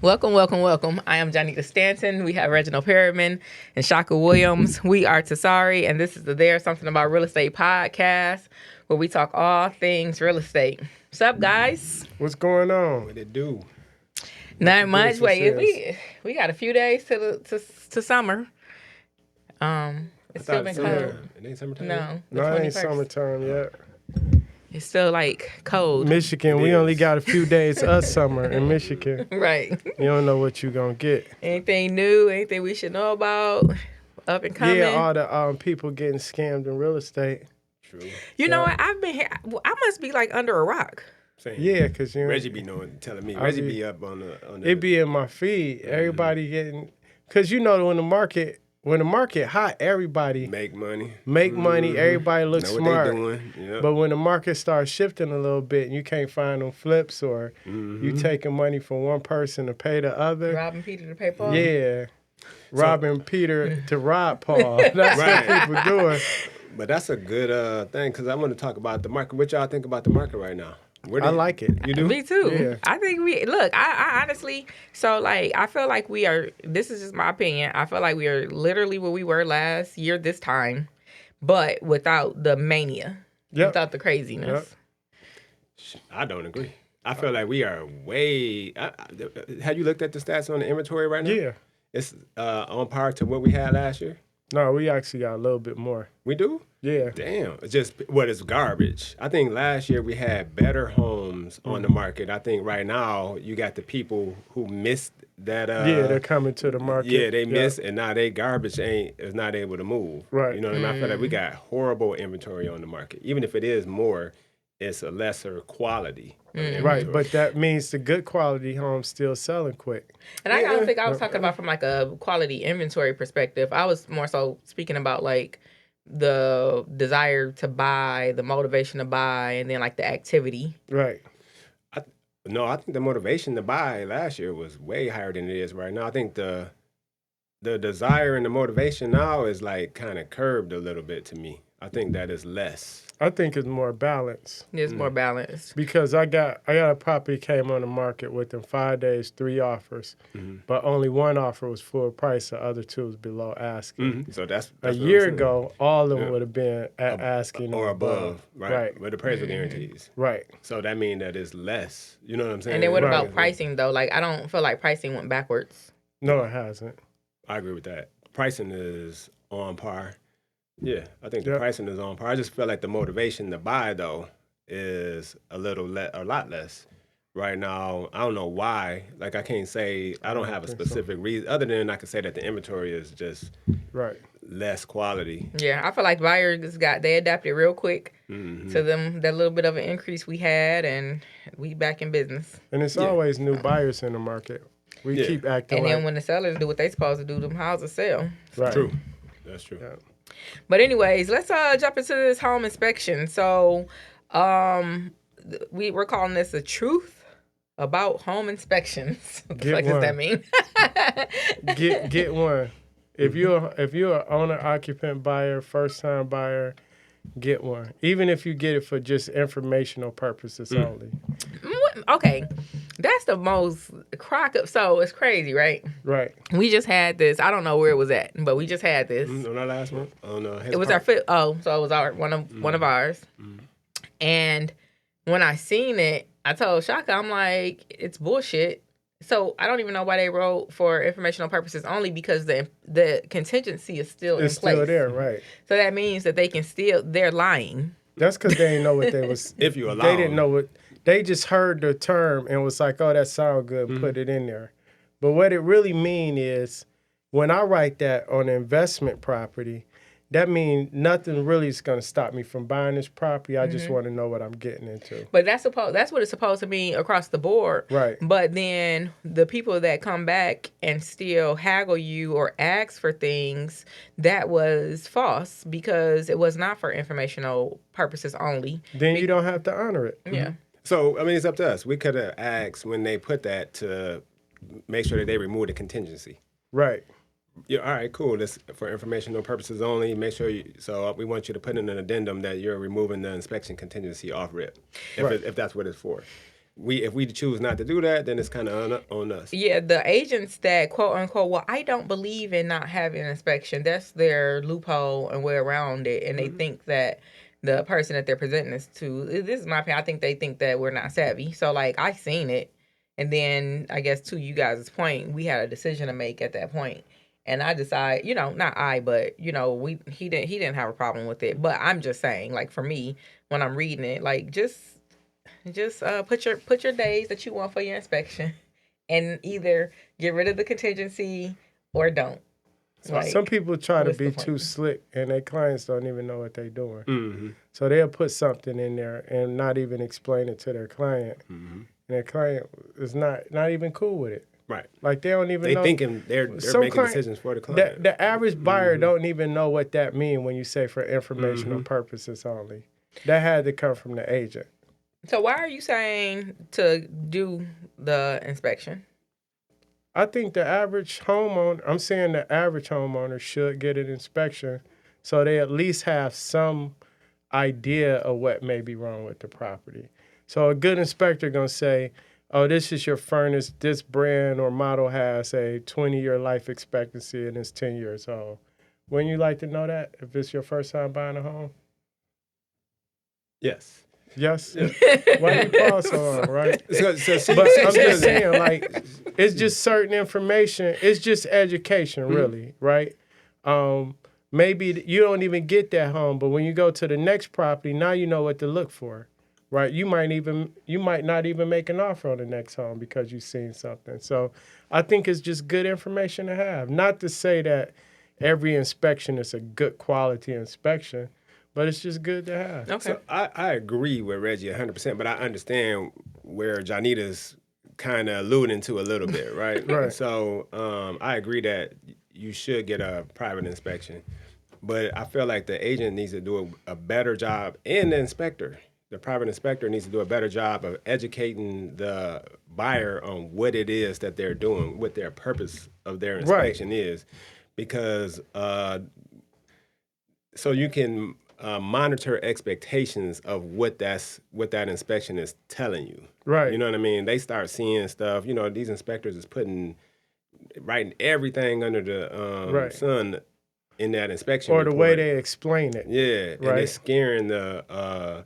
Welcome, welcome, welcome. I am Johnita Stanton. We have Reginald Perriman and Shaka Williams. We are TSARE, and this is the There's Something About Real Estate podcast, where we talk all things real estate. What's up, guys? What's going on? What it do? Not much. Wait, we got a few days to summer. It's still been cold. It ain't summertime. No, it ain't summertime yet. It's still like cold. Michigan, we only got a few days of summer in Michigan. Right. You don't know what you're going to get. Anything new? Anything we should know about? Up and coming? Yeah, all the people getting scammed in real estate. True. You know what? I've been here. I must be like under a rock. Same. Yeah, because Reggie be telling me. Reggie be up on the. It be in my feed. Everybody getting, because you know when the market hot, everybody make money. Everybody looks know smart. What they doing. Yep. But when the market starts shifting a little bit and you can't find them flips or you taking money from one person to pay the other. Robbing Peter to pay Paul? Yeah. Robbing Peter to rob Paul. That's what people doing. But that's a good thing because I want to talk about the market. What y'all think about the market right now? I like it. You do? Me too. Yeah. I think I honestly, so like, I feel like we are, this is just my opinion. I feel like we are literally where we were last year this time, but without the mania, without the craziness. Yep. I don't agree. I feel like we are way, have you looked at the stats on the inventory right now? Yeah. It's on par to what we had last year? No, we actually got a little bit more. We do? Yeah. Damn. It's just it's garbage. I think last year we had better homes on the market. I think right now you got the people who missed that. They're coming to the market. Yeah, they missed, and now they garbage is not able to move. Right. You know what I mean? I feel like we got horrible inventory on the market. Even if it is more, it's a lesser quality. Right, but that means the good quality homes still selling quick. And I don't think I was talking about from like a quality inventory perspective. I was more so speaking about like the desire to buy, the motivation to buy, and then like the activity. Right. I think the motivation to buy last year was way higher than it is right now. I think the desire and the motivation now is like kind of curbed a little bit to me. I think that is less. I think it's more balanced. It's more balanced. Because I got a property came on the market within 5 days, 3 offers, but only one offer was full price. The other 2 was below asking. So that's a year ago. All of them would have been at asking or above, right? With appraisal guarantees, right? So that means that it's less. You know what I'm saying? And then what about pricing though? Like I don't feel like pricing went backwards. No, it hasn't. I agree with that. Pricing is on par. Yeah, I think the pricing is on par. I just feel like the motivation to buy though is a lot less right now. I don't know why. Like I can't say I don't have a specific reason other than I can say that the inventory is just less quality. Yeah, I feel like buyers they adapted real quick to that little bit of an increase we had, and we back in business. And it's always new buyers in the market. We keep acting. And then when the sellers do what they supposed to do, them houses sell. Right. True. That's true. Yeah. But anyways, let's jump into this home inspection. So, we're calling this the truth about home inspections. What the fuck does that mean? get one. If you're an owner, occupant buyer, first time buyer, get one. Even if you get it for just informational purposes only. Okay. That's the most so it's crazy, right? Right. We just had this. I don't know where it was at, but we just had this. On our last one? Oh no. It was our fifth. Oh, so it was one of ours. And when I seen it, I told Shaka, I'm like, it's bullshit. So I don't even know why they wrote for informational purposes only, because the contingency is still in place. It's still there, right? So that means that they're lying. That's because they didn't know what they was. If you allow they didn't know what. They just heard the term and was like, oh, that sounds good, put it in there. But what it really mean is when I write that on investment property, that means nothing really is going to stop me from buying this property. I just want to know what I'm getting into. But that's what it's supposed to mean across the board. Right. But then the people that come back and still haggle you or ask for things, that was false because it was not for informational purposes only. Then you don't have to honor it. Yeah. So, I mean, it's up to us. We could have asked when they put that to make sure that they remove the contingency. Right. Yeah, all right, cool. This for informational purposes only. Make sure so we want you to put in an addendum that you're removing the inspection contingency off rip, if that's what it's for. if we choose not to do that, then it's kind of on us. Yeah, the agents that quote unquote, well, I don't believe in not having an inspection. That's their loophole and way around it, and they think that the person that they're presenting this to, this is my opinion. I think they think that we're not savvy. So like, I seen it, and then I guess to you guys' point, we had a decision to make at that point. And I decide, not I, but he didn't have a problem with it. But I'm just saying, like for me, when I'm reading it, like just put your days that you want for your inspection, and either get rid of the contingency or don't. Like, some people try to be too slick, and their clients don't even know what they're doing. Mm-hmm. So they'll put something in there and not even explain it to their client, and their client is not even cool with it. Right. Like they don't even know. They thinking they're making decisions for the client. The average buyer don't even know what that means when you say for informational purposes only. That had to come from the agent. So why are you saying to do the inspection? I think the average homeowner should get an inspection so they at least have some idea of what may be wrong with the property. So a good inspector going to say, oh, this is your furnace. This brand or model has a 20-year life expectancy and it's 10 years old. Wouldn't you like to know that if it's your first time buying a home? Yes. Yes? Why you pause so long, right? But I'm just saying, like, it's just certain information. It's just education, really, right? Maybe you don't even get that home, but when you go to the next property, now you know what to look for, right? You might not even make an offer on the next home because you've seen something. So I think it's just good information to have. Not to say that every inspection is a good quality inspection, but it's just good to have. Okay. So I agree with Reggie 100%, but I understand where Janita's kind of alluding to a little bit, right? Right. So I agree that you should get a private inspection, but I feel like the agent needs to do a better job, and the private inspector needs to do a better job of educating the buyer on what it is that they're doing, what their purpose of their inspection is, because so you can monitor expectations of what that inspection is telling you. Right. You know what I mean? They start seeing stuff. These inspectors is writing everything under the sun in that inspection or report. The way they explain it. Yeah, and it's scaring the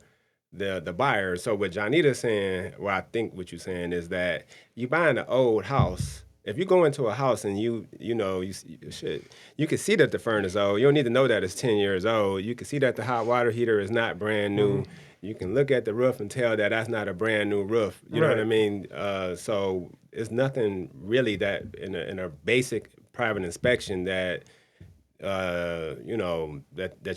buyer. So what Janita's saying, well, I think what you're saying is that you buying an old house. If you go into a house and you can see that the furnace is old. You don't need to know that it's 10 years old. You can see that the hot water heater is not brand new. You can look at the roof and tell that that's not a brand new roof. You know what I mean? So it's nothing really that in a basic private inspection that that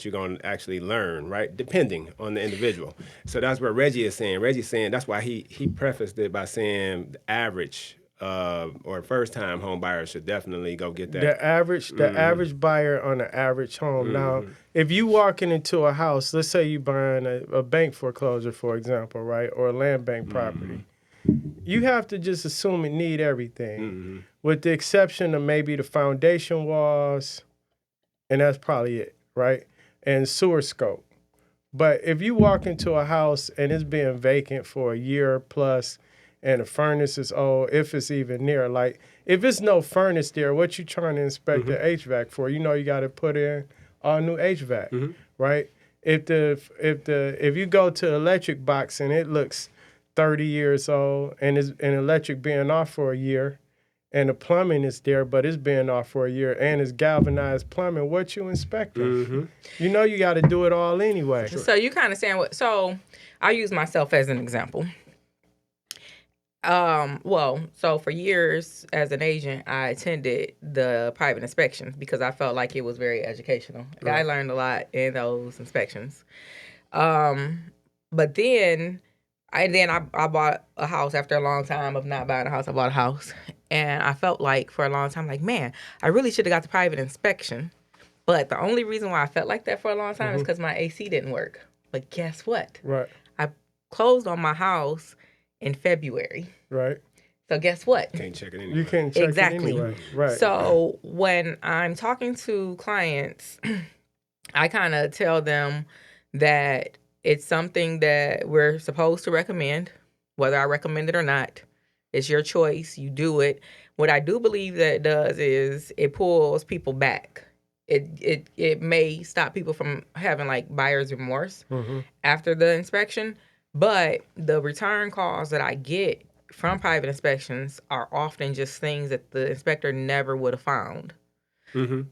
you're going to actually learn, right? Depending on the individual. So that's what Reggie is saying. Reggie's saying that's why he prefaced it by saying the average or first-time home buyer should definitely go get that. The average buyer on an average home. Now, if you walking into a house, let's say you buying a bank foreclosure, for example, right, or a land bank property, you have to just assume it need everything, with the exception of maybe the foundation walls, and that's probably it, right, and sewer scope. But if you walk into a house and it's been vacant for a year plus, and the furnace is old, if it's even near. Like, if it's no furnace there, what you trying to inspect the HVAC for? You got to put in all new HVAC, right? If you go to the electric box and it looks 30 years old and electric being off for a year, and the plumbing is there, but it's been off for a year, and it's galvanized plumbing, what you inspecting? You got to do it all anyway. So you kind of saying so I'll use myself as an example. So for years as an agent, I attended the private inspections because I felt like it was very educational. Right. I learned a lot in those inspections. But then I bought a house after a long time of not buying a house. I bought a house, and I felt like for a long time, like, man, I really should have got the private inspection. But the only reason why I felt like that for a long time is because my AC didn't work. But guess what? Right. I closed on my house in February. Right. So guess what? Can't check it anyway. You can't check it anyway. Right. So when I'm talking to clients, I kind of tell them that it's something that we're supposed to recommend. whether I recommend it or not. It's your choice. You do it. What I do believe that it does is it pulls people back. It may stop people from having like buyer's remorse after the inspection, but the return calls that I get from private inspections are often just things that the inspector never would have found. And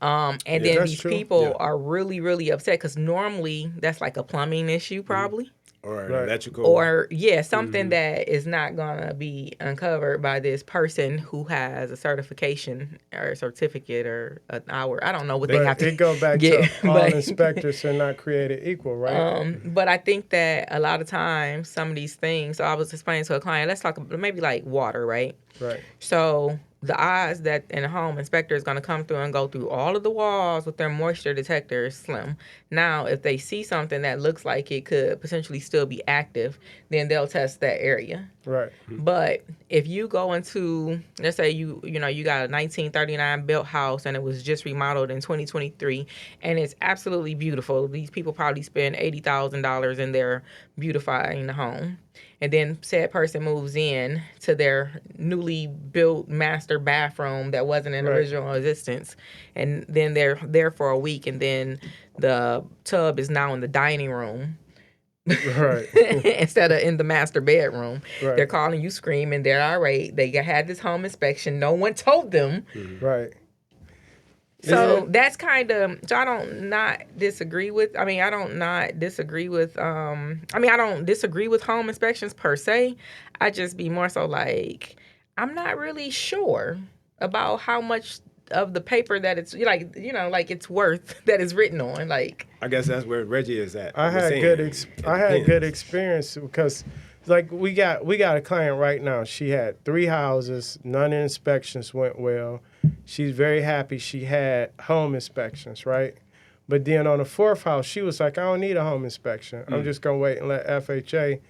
then these people are really, really upset because normally that's like a plumbing issue, probably. Or electrical. Or, something that is not going to be uncovered by this person who has a certification or a certificate or an hour. I don't know what they have to It go back get, to all inspectors are not created equal, right? But I think that a lot of times some of these things, so I was explaining to a client, let's talk about maybe like water, right? Right. So the odds that a home inspector is going to come through and go through all of the walls with their moisture detector is slim. Now, if they see something that looks like it could potentially still be active, then they'll test that area. Right. But if you go into, let's say you got a 1939 built house and it was just remodeled in 2023 and it's absolutely beautiful. These people probably spend $80,000 in there beautifying the home. And then said person moves in to their newly built master bathroom that wasn't in original existence. And then they're there for a week and then the tub is now in the dining room. Right. Instead of in the master bedroom. Right. They're calling you screaming. They're irate. They had this home inspection. No one told them. Right. So that's kind of, so I don't not disagree with, I don't disagree with home inspections per se. I just be more so like, I'm not really sure about how much of the paper that it's like, it's worth that is written on. Like, I guess that's where Reggie is at. I had good experience because like we got a client right now. She had 3 houses, none of the inspections went well. She's very happy she had home inspections, right? But then on the 4th house, she was like, I don't need a home inspection. I'm just going to wait and let FHA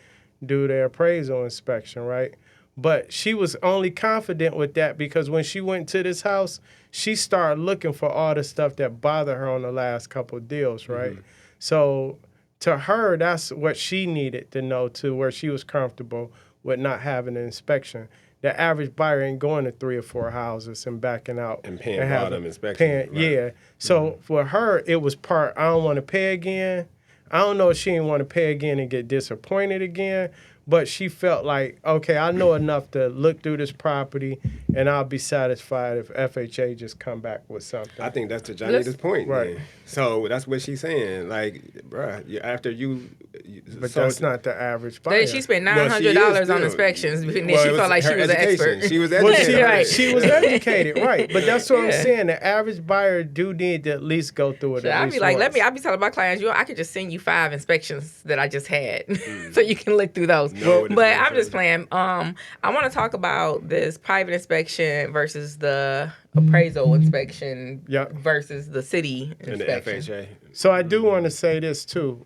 do their appraisal inspection, right? But she was only confident with that because when she went to this house, she started looking for all the stuff that bothered her on the last couple of deals, right? So to her, that's what she needed to know to where she was comfortable with not having an inspection. The average buyer ain't going to 3 or 4 houses and backing out. And paying bottom inspection. Yeah. So for her, it was I don't want to pay again. I don't know if she didn't want to pay again and get disappointed again, but she felt like, okay, I know enough to look through this property and I'll be satisfied if FHA just come back with something. I think that's to Janita's point. Right. Man. So that's what she's saying. Like, bruh, after you... But that's not the average buyer. Then she spent $900 on inspections, and then she felt like she was an expert. She was educated. She was educated, right? But that's what I'm saying. The average buyer do need to at least go through it. I'd be like, I be telling my clients, I could just send you 5 inspections that I just had, so you can look through those. But I'm just playing. I want to talk about this private inspection versus the appraisal inspection versus the city inspection. And the FHA. So I do want to say this too,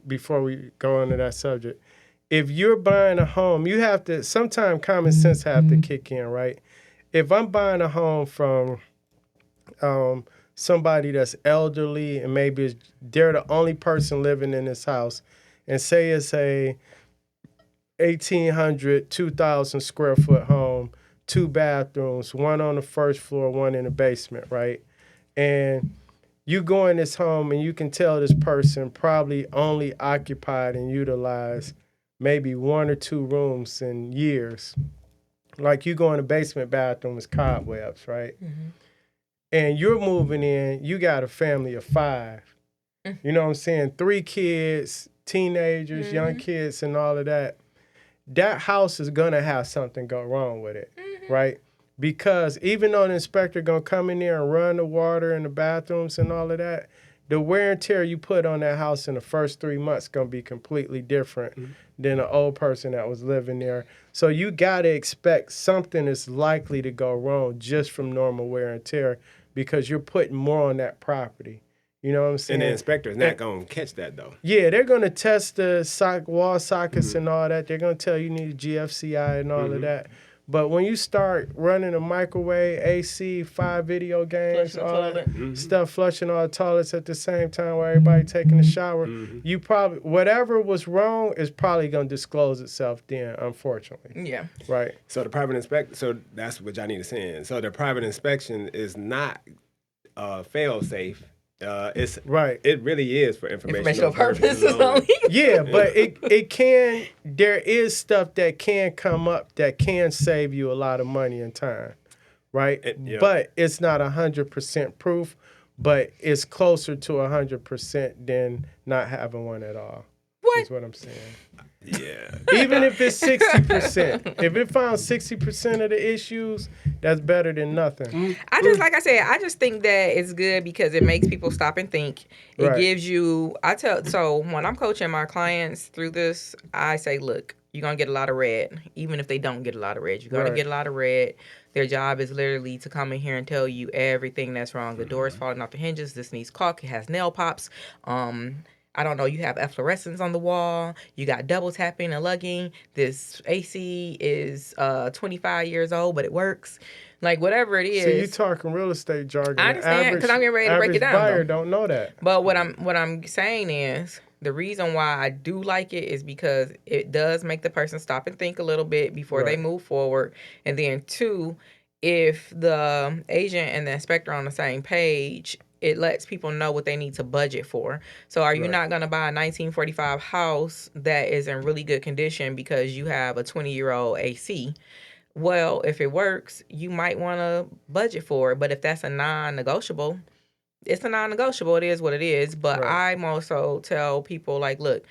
before we go into that subject. If you're buying a home, you have to, sometimes common sense have to kick in, right? If I'm buying a home from somebody that's elderly and maybe they're the only person living in this house, and say it's a 1,800, 2,000 square foot home, 2 bathrooms, 1 on the first floor, 1 in the basement, right? And you go in this home and you can tell this person probably only occupied and utilized maybe 1 or 2 rooms in years. Like you go in the basement bathroom, it's cobwebs, right? And you're moving in, you got a family of 5. You know what I'm saying? 3 kids, teenagers, young kids, and all of that. That house is going to have something go wrong with it, right? Because even though the inspector going to come in there and run the water in the bathrooms and all of that, the wear and tear you put on that house in the first 3 months going to be completely different than an old person that was living there. So you got to expect something is likely to go wrong just from normal wear and tear because you're putting more on that property. You know what I'm saying? And the inspector's not going to catch that, though. Yeah, they're going to test the wall sockets and all that. They're going to tell you need a GFCI and all of that. But when you start running a microwave, AC, 5 video games, Flushing the all toilet. that stuff, flushing all the toilets at the same time while everybody taking a shower, you probably, whatever was wrong is probably going to disclose itself then, unfortunately. Yeah. Right. So the private inspection, so that's what y'all need to send. So the private inspection is not fail safe. It's Right. It really is for informational purposes only. only. Yeah, but it can, there is stuff that can come up that can save you a lot of money and time, right? Yeah. But it's not 100% proof, but it's closer to 100% than not having one at all. What? Is what I'm saying. Yeah. Even if it's 60%, if it found 60% of the issues, that's better than nothing. Like I said, I just think that it's good because it makes people stop and think. It Right. gives you, so when I'm coaching my clients through this, I say, look, you're going to get a lot of red, even if they don't get a lot of red. You're going to get a lot of red. Their job is literally to come in here and tell you everything that's wrong. The door is falling off the hinges. This needs caulk. It has nail pops. I don't know, you have efflorescence on the wall, you got double tapping and lugging, this AC is 25 years old, but it works. Like, whatever it is. So you talking real estate jargon. I understand, because I'm getting ready to break it down. Average buyer though. don't know that. But what I'm saying is, the reason why I do like it is because it does make the person stop and think a little bit before they move forward. And then two, if the agent and the inspector are on the same page, it lets people know what they need to budget for. So are you not going to buy a 1945 house that is in really good condition because you have a 20-year-old AC? Well, if it works, you might want to budget for it. But if that's a non-negotiable, it's a non-negotiable. It is what it is. But I'm also tell people, like, look,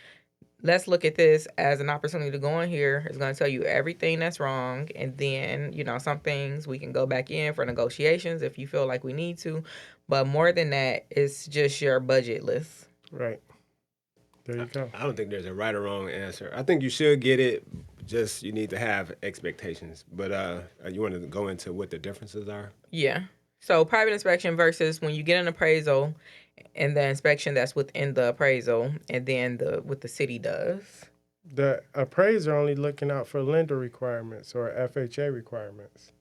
let's look at this as an opportunity to go in here. It's going to tell you everything that's wrong. And then, some things we can go back in for negotiations if you feel like we need to. But more than that, it's just your budget list. Right. There you go. I don't think there's a right or wrong answer. I think you should get it. Just you need to have expectations. But you want to go into what the differences are? Yeah. So private inspection versus when you get an appraisal and the inspection that's within the appraisal, and then what the city does. The appraiser only looking out for lender requirements or FHA requirements.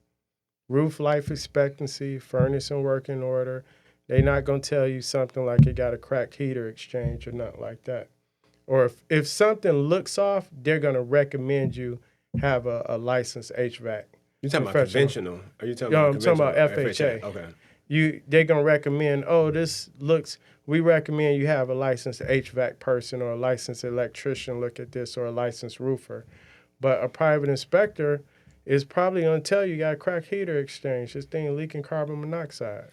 Roof life expectancy, furnace and working order. They're not going to tell you something like it got a cracked heater exchange or nothing like that. Or if something looks off, they're going to recommend you have a licensed HVAC. You talking about conventional? Are you talking I'm talking about FHA. Okay. They're going to recommend, we recommend you have a licensed HVAC person or a licensed electrician look at this or a licensed roofer. But a private inspector is probably going to tell you got a cracked heater exchange. This thing leaking carbon monoxide.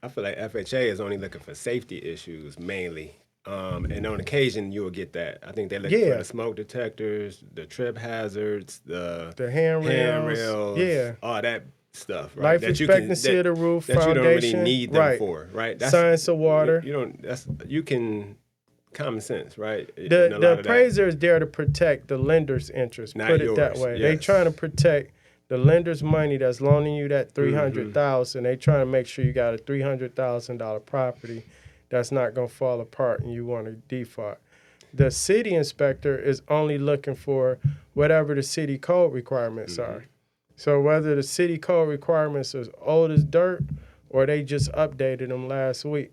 I feel like FHA is only looking for safety issues mainly. And on occasion, you will get that. I think they look for the smoke detectors, the trip hazards, the handrails, all that stuff. Right? Life expectancy of the roof, that foundation. You don't really need them for, right? That's, science of water. You can, common sense, right? The appraiser is there to protect the lender's interest. Not put yours, it that way. yes. They trying to protect the lender's money that's loaning you that $300,000. They trying to make sure you got a $300,000 property that's not going to fall apart and you want to default. The city inspector is only looking for whatever the city code requirements are. So whether the city code requirements is old as dirt or they just updated them last week,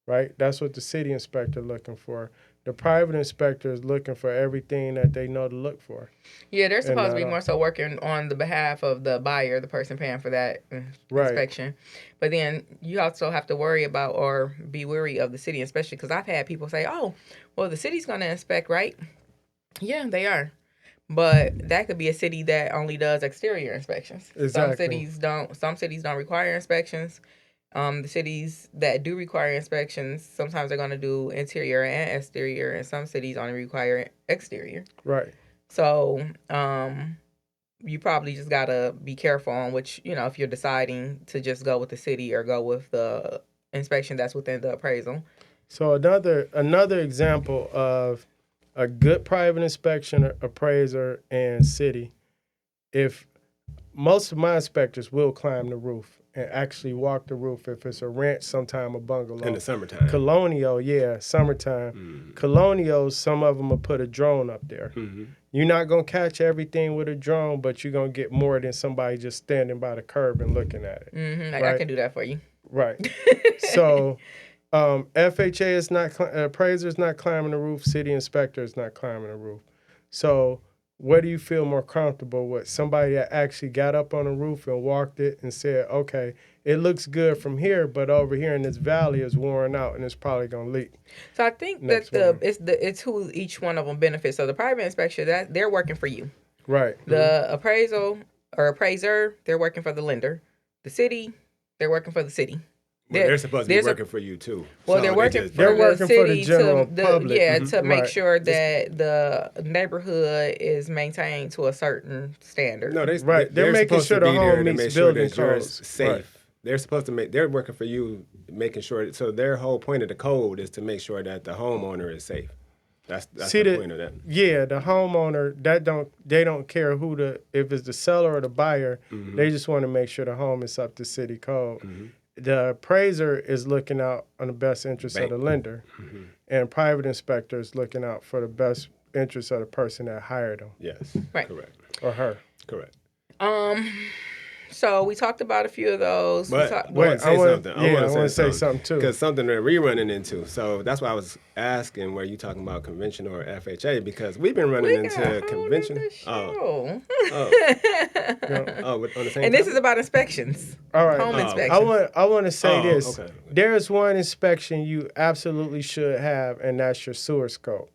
right? That's what the city inspector looking for. The private inspector is looking for everything that they know to look for. Yeah, they're supposed to be more so working on the behalf of the buyer, the person paying for that inspection. But then you also have to worry about or be wary of the city, especially because I've had people say, oh, well, the city's going to inspect, right? Yeah, they are. But that could be a city that only does exterior inspections. Exactly. Some cities don't require inspections. The cities that do require inspections, sometimes they're going to do interior and exterior, and some cities only require exterior. Right. So you probably just got to be careful on which, if you're deciding to just go with the city or go with the inspection that's within the appraisal. So another example of a good private inspection, appraiser, and city, if most of my inspectors will climb the roof and actually walk the roof. If it's a ranch, sometime a bungalow. In the summertime. Colonial, yeah, summertime. Colonials, some of them will put a drone up there. You're not going to catch everything with a drone, but you're going to get more than somebody just standing by the curb and looking at it. Like, I can do that for you. Right. So FHA is not, appraiser is not climbing the roof. City inspector is not climbing the roof. So what do you feel more comfortable with? Somebody that actually got up on the roof and walked it and said, okay, it looks good from here, but over here in this valley is worn out and it's probably gonna leak. So I think that it's who each one of them benefits. So the private inspection, that they're working for you. Right. The appraisal or appraiser, they're working for the lender. The city, they're working for the city. Well, they're supposed to be working for you too. Well, so they're working for the city to make sure that the neighborhood is maintained to a certain standard. No, they're making sure the home meets building codes. Safe. Right. They're supposed to they're working for you, making sure. So their whole point of the code is to make sure that the homeowner is safe. That's the point of that. Yeah, the homeowner they don't care if it's the seller or the buyer. They just want to make sure the home is up to city code. The appraiser is looking out on the best interest of the lender, and private inspector is looking out for the best interest of the person that hired them. Yes, right, correct, or her, correct. So we talked about a few of those. But I want to say something too, because something that we're running into. So that's why I was asking, were you talking about conventional or FHA? Because we've been running into conventional. On the same. And this is about inspections. All right, home inspections. I want to say this. Okay. There is one inspection you absolutely should have, and that's your sewer scope.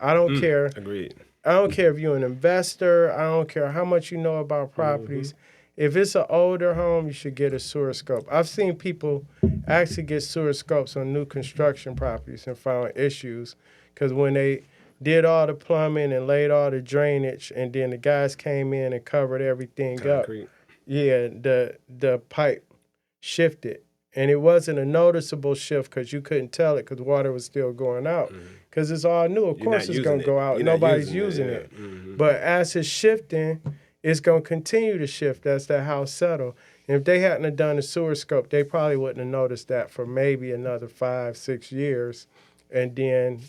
I don't care. Agreed. I don't care if you're an investor. I don't care how much you know about properties. If it's an older home, you should get a sewer scope. I've seen people actually get sewer scopes on new construction properties and found issues because when they did all the plumbing and laid all the drainage and then the guys came in and covered everything Concrete. up, the pipe shifted. And it wasn't a noticeable shift because you couldn't tell it because water was still going out. Because it's all new. Of course it's going to go out. Nobody's using it. But as it's shifting, it's going to continue to shift as that house settle. And if they hadn't have done a sewer scope, they probably wouldn't have noticed that for maybe another 5-6 years. And then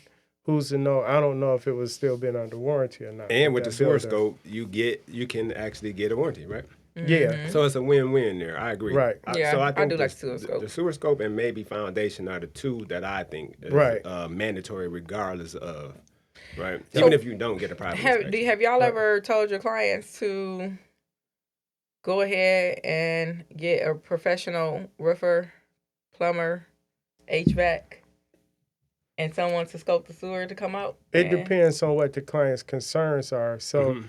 who's to know? I don't know if it was still been under warranty or not. And with the sewer scope, you can actually get a warranty, right? Yeah. So it's a win-win there. I agree. Right. So I think do like sewer scope. The sewer scope and maybe foundation are the two that I think is mandatory regardless of. Right. So even if you don't get a private inspection. Have y'all ever told your clients to go ahead and get a professional roofer, plumber, HVAC, and someone to scope the sewer to come out? It depends on what the client's concerns are. So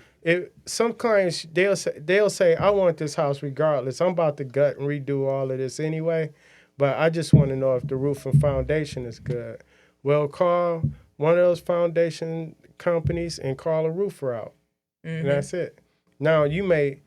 some clients, they'll say, I want this house regardless. I'm about to gut and redo all of this anyway, but I just want to know if the roof and foundation is good. Well, call one of those foundation companies and call a roofer out. And that's it. Now, the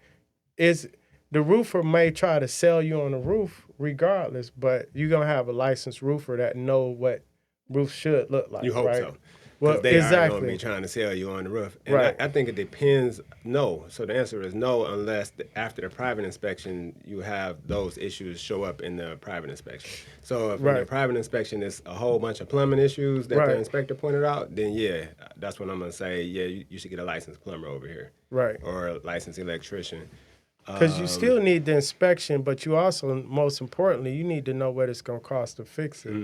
roofer may try to sell you on the roof regardless, but you're going to have a licensed roofer that know what roof should look like. You hope so. Well, they are going to be trying to sell you on the roof. And I think it depends. No. So the answer is no, unless after the private inspection, you have those issues show up in the private inspection. So if in the private inspection is a whole bunch of plumbing issues that the inspector pointed out, then that's when I'm going to say, you should get a licensed plumber over here. Right. Or a licensed electrician. Because you still need the inspection, but you also, most importantly, you need to know what it's going to cost to fix it.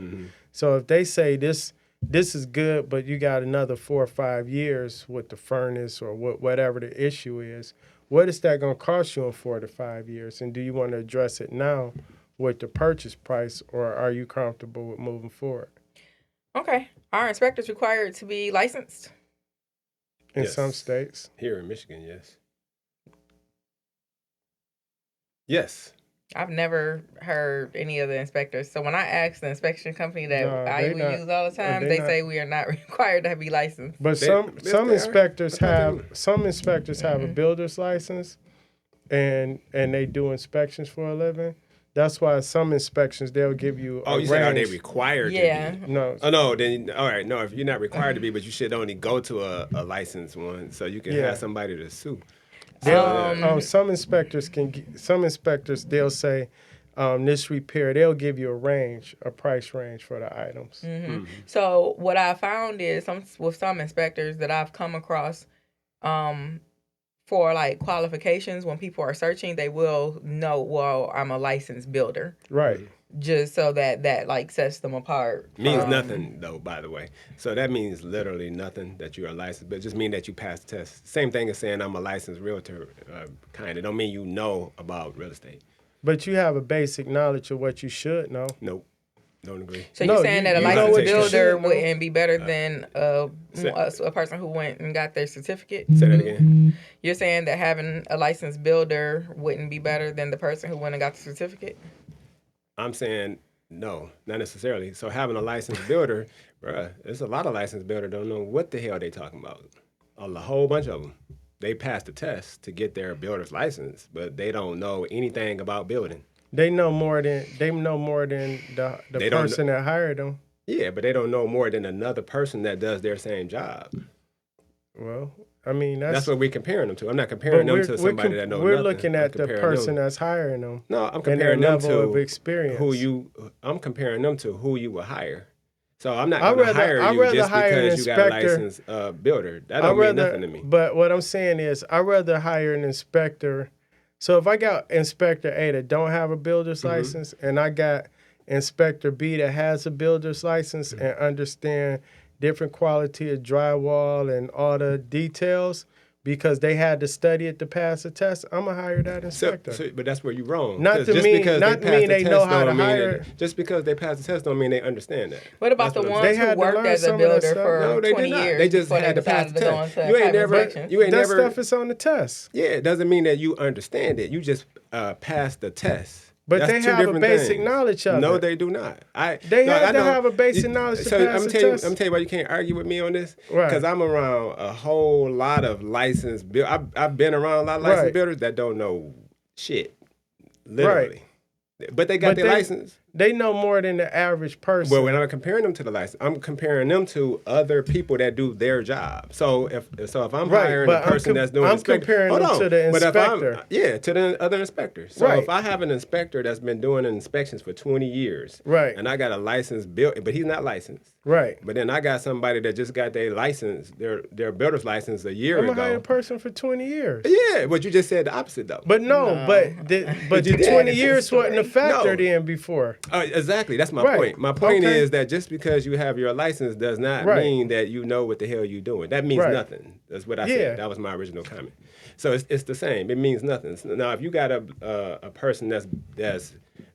So if they say this is good, but you got another 4 or 5 years with the furnace or whatever the issue is, what is that going to cost you in 4 to 5 years? And do you want to address it now with the purchase price, or are you comfortable with moving forward? Okay. Are inspectors required to be licensed? In some states. Here in Michigan, yes. Yes. I've never heard any of the inspectors. So when I ask the inspection company that I use all the time, they say we are not required to be licensed. But some inspectors have a builder's license, and they do inspections for a living. That's why some inspections they'll give you. You said are they required to be? No. Oh no, then all right. No, if you're not required to be, but you should only go to a licensed one, so you can have somebody to sue. Some inspectors they'll say this repair, they'll give you a price range for the items. So what I found is with some inspectors that I've come across, for like qualifications, when people are searching, they will know, well, I'm a licensed builder. Right. Just so that like sets them apart. Means nothing though, by the way. So that means literally nothing that you're a licensed, but it just mean that you passed the test. Same thing as saying I'm a licensed realtor, kind of. Don't mean you know about real estate. But you have a basic knowledge of what you should know. Nope. Don't agree. So you're saying that a licensed builder wouldn't be better than a person who went and got their certificate? Say that again. You're saying that having a licensed builder wouldn't be better than the person who went and got the certificate? I'm saying no, not necessarily. So having a licensed builder, bruh, there's a lot of licensed builders don't know what the hell they talking about. A whole bunch of them. They passed the test to get their builder's license, but they don't know anything about building. They know more than the person that hired them. Yeah, but they don't know more than another person that does their same job. Well, I mean, that's what we're comparing them to. I'm not comparing them to somebody that knows nothing. We're looking at the person that's hiring them. No, I'm comparing them to of experience. I'm comparing them to who you would hire. So I'm not going to hire you just because you got a licensed builder. That don't mean nothing to me. But what I'm saying is, I'd rather hire an inspector. So if I got Inspector A that don't have a builder's license, and I got Inspector B that has a builder's license and understand different quality of drywall and all the details, because they had to study it to pass the test, I'm going to hire that inspector. But that's where you're wrong. Not to mean they know how to hire it. Just because they passed the test don't mean they understand that. What about the ones who worked as a builder for 20 years? They just had to pass the test. That stuff is on the test. Yeah, it doesn't mean that you understand it. You just passed the test. But they have a basic knowledge of it. No, they do not. They have to have a basic knowledge to pass the test. I'm gonna tell you why you can't argue with me on this. Right. Because I'm around a whole lot of licensed builders. I've been around a lot of licensed builders that don't know shit. Literally. Right. But they got their license. They know more than the average person. Well, when I'm comparing them to the license, I'm comparing them to other people that do their job. So if I'm hiring a person that's doing comparing them to the inspector. To the other inspector. So if I have an inspector that's been doing inspections for 20 years, and I got a licensed builder, but he's not licensed. Right. But then I got somebody that just got their license, their builder's license a year ago. I'm gonna hire a person for 20 years. Yeah, but you just said the opposite though. But but the 20 years wasn't a factor then before. Exactly. That's my point. My point is that just because you have your license does not mean that you know what the hell you're doing. That means nothing. That's what I said. That was my original comment. So it's the same. It means nothing. Now, if you got a person that's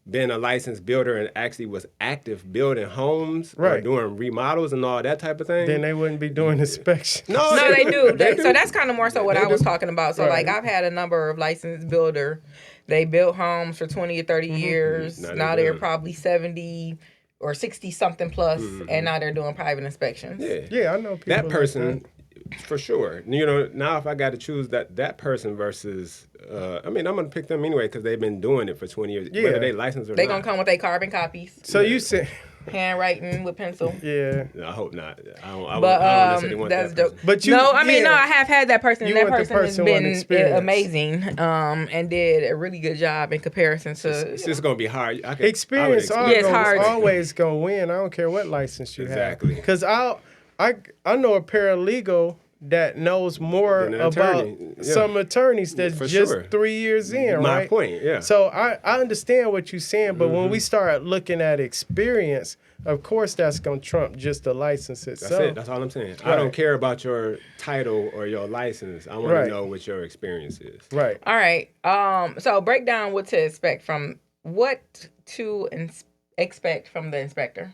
been a licensed builder and actually was active building homes or doing remodels and all that type of thing, then they wouldn't be doing inspections. No, they do. So that's kind of more so what I was talking about. So like I've had a number of licensed builder. They built homes for 20 or 30 years. Now they're probably 70 or 60 something plus, and now they're doing private inspections. Yeah, I know people. That person, for sure. You know, now if I got to choose that person versus, I'm going to pick them anyway because they've been doing it for 20 years. Yeah. Whether they licensed or not. They're going to come with their carbon copies. So you said... handwriting with pencil. Yeah. I hope not. I don't necessarily want that's that dope. But I have had that person. And that person has been amazing and did a really good job in comparison to... It's just going to be hard. Experience always going to win. I don't care what license you have. Because I know a paralegal that knows more about some attorneys that's just 3 years in, My point, yeah. So I understand what you're saying, but when we start looking at experience, of course that's going to trump just the license itself. That's it. That's all I'm saying. Right. I don't care about your title or your license. I want to know what your experience is. Right. All right. So break down what to expect from expect from the inspector.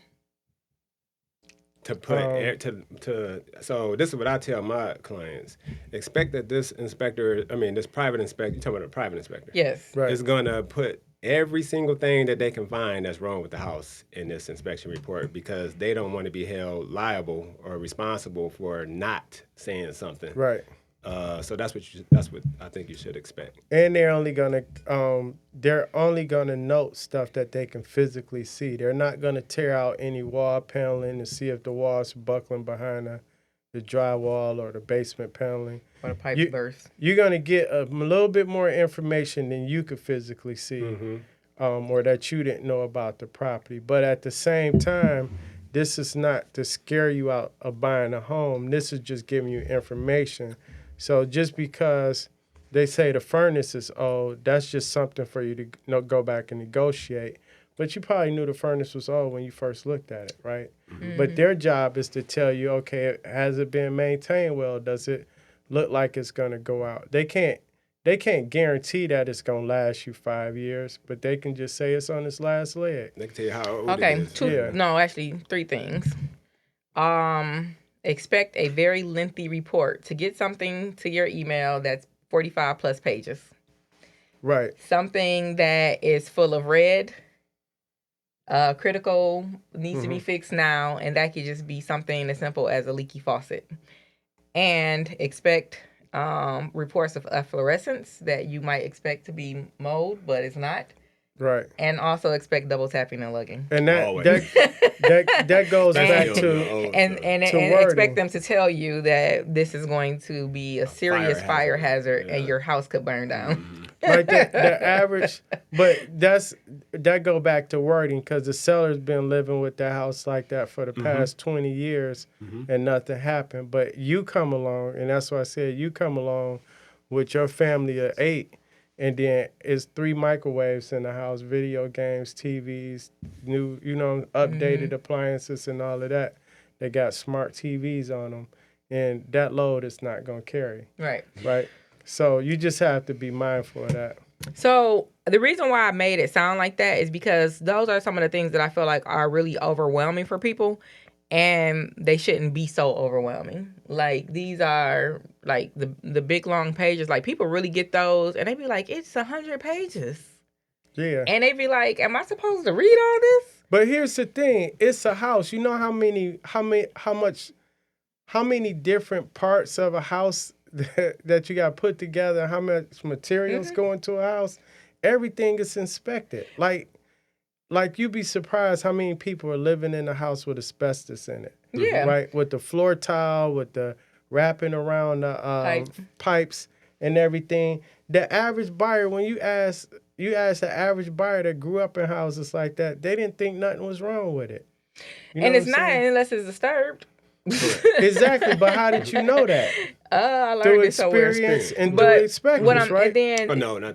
So this is what I tell my clients. Expect that this private inspector, you're talking about a private inspector. Yes. Right. Is going to put every single thing that they can find that's wrong with the house in this inspection report because they don't want to be held liable or responsible for not saying something. Right. So that's what I think you should expect. And they're only gonna note stuff that they can physically see. They're not gonna tear out any wall paneling to see if the wall's buckling behind the drywall or the basement paneling. Or the pipe burst. You're gonna get a little bit more information than you could physically see. or that you didn't know about the property. But at the same time, this is not to scare you out of buying a home. This is just giving you information. So just because they say the furnace is old, that's just something for you to go back and negotiate. But you probably knew the furnace was old when you first looked at it, right? Mm-hmm. But their job is to tell you, okay, has it been maintained well? Does it look like it's going to go out? They can't guarantee that it's going to last you 5 years, but they can just say it's on its last leg. They can tell you how old it is. No, actually 3 things. Expect a very lengthy report to get something to your email that's 45 plus pages. Right. Something that is full of red, critical, needs to be fixed now, and that could just be something as simple as a leaky faucet. And expect reports of efflorescence that you might expect to be mold, but it's not. Right. And also expect double tapping and lugging. And that goes back to and expect them to tell you that this is going to be a serious fire hazard and your house could burn down. Like the average, but that go back to wording, because the seller's been living with that house like that for the past 20 years and nothing happened. But you come along, and that's why I said you come along with your family of 8, and then it's 3 microwaves in the house, video games, TVs, new, updated appliances and all of that. They got smart TVs on them, and that load is not going to carry. Right. Right. So you just have to be mindful of that. So the reason why I made it sound like that is because those are some of the things that I feel like are really overwhelming for people, and they shouldn't be so overwhelming. Like, these are like the big long pages. Like, people really get those and they be like, it's 100 pages. Yeah. And they be like, am I supposed to read all this? But here's the thing, it's a house. You know how many different parts of a house that you got put together, how much materials go into a house? Everything is inspected. Like you'd be surprised how many people are living in a house with asbestos in it. Yeah. Right? With the floor tile, with the wrapping around the pipes and everything. The average buyer, when you ask the average buyer that grew up in houses like that, they didn't think nothing was wrong with it. And it's not unless it's disturbed. Exactly, but how did you know that? I learned through it experience and through inspections, right?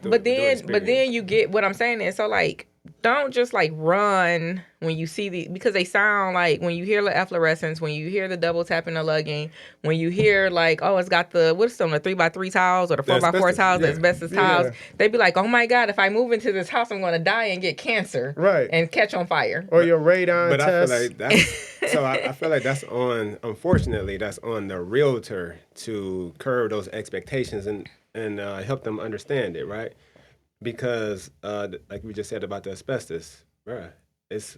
But then you get what I'm saying is, so like, don't just like run when you see because they sound like, when you hear the efflorescence, when you hear the double tapping the lugging, when you hear like, oh, it's got the 3x3 tiles or the 4x4 tiles, the asbestos tiles, they be like, oh my God, if I move into this house, I'm going to die and get cancer, right, and catch on fire. Or your radon test. I feel like that's I feel like that's on. Unfortunately, that's on the realtor to curb those expectations and help them understand it, right? Because, like we just said about the asbestos, bruh, it's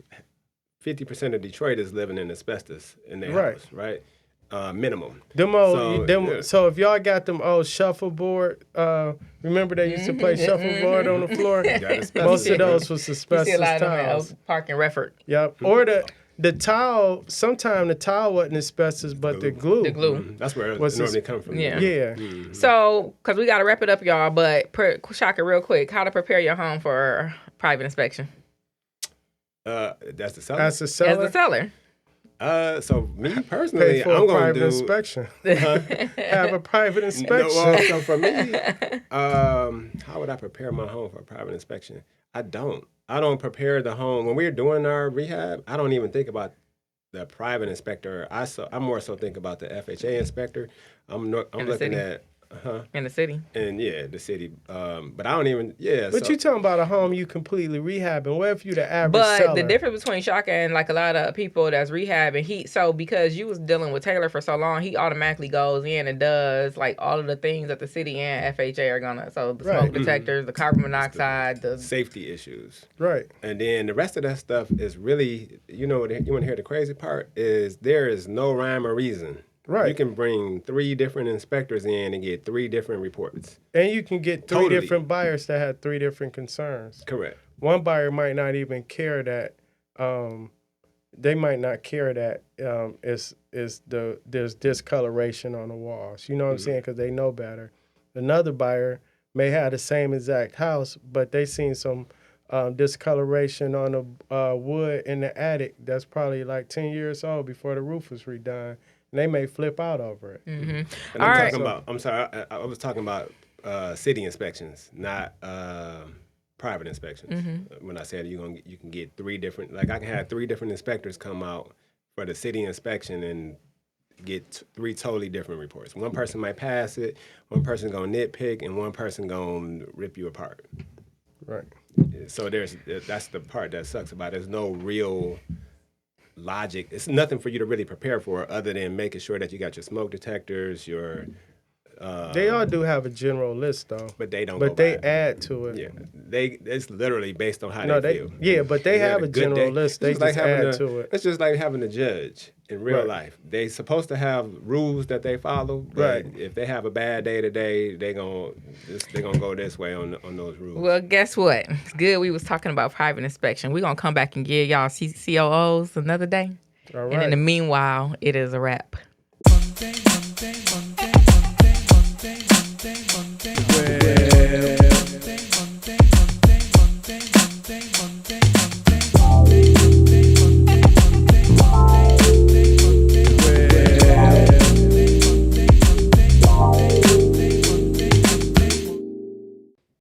50% of Detroit is living in asbestos in their house, right? Minimum. So if y'all got them old shuffleboard, remember they used to play shuffleboard on the floor? Most of those was asbestos you see a lot tiles. Of Park and Redford. Yep. Or the tile, sometimes the tile wasn't asbestos, but the glue. The glue. That's where it normally come from. Yeah. Mm-hmm. So, because we got to wrap it up, y'all, but Shaka, real quick, how to prepare your home for private inspection? That's the seller? As the seller? So me personally, I'm going to do inspection. Have a private inspection. So for me, how would I prepare my home for a private inspection? I don't prepare the home when we're doing our rehab. I don't even think about the private inspector. I more so think about the FHA inspector. I'm looking at in the city. And the city. But I don't even But you talking about a home you completely rehabbing. What if you the average But seller? the difference between Shaka and like a lot of people that's rehabbing, because you was dealing with Taylor for so long, he automatically goes in and does like all of the things that the city and FHA are gonna. So the smoke detectors, the carbon monoxide, the safety issues. Right. And then the rest of that stuff is really, you want to hear the crazy part is there is no rhyme or reason. Right. You can bring 3 different inspectors in and get 3 different reports. And you can get 3 different buyers that had 3 different concerns. Correct. One buyer might not even care that they might not care that there's discoloration on the walls. You know what I'm saying? Because they know better. Another buyer may have the same exact house, but they seen some discoloration on the wood in the attic that's probably like 10 years old before the roof was redone. And they may flip out over it. Mm-hmm. And All I'm right. talking about, I'm sorry, I was talking about city inspections, not private inspections. Mm-hmm. When I said you can get 3 different, like I can have 3 different inspectors come out for the city inspection and get 3 totally different reports. One person might pass it, one person gonna nitpick, and one person gonna rip you apart. Right. So that's the part that sucks about it. There's no real logic. It's nothing for you to really prepare for other than making sure that you got your smoke detectors, your they all do have a general list though. but they don't. But they add to it. Yeah, it's literally based on how they feel. Yeah, but they have a general list. They just add to it. It's just like having a judge in real life. They supposed to have rules that they follow. But if they have a bad day today, they gonna go this way on those rules. Well, guess what? It's good we was talking about private inspection. We're gonna come back and give y'all COOs another day. All right. And in the meanwhile, it is a wrap.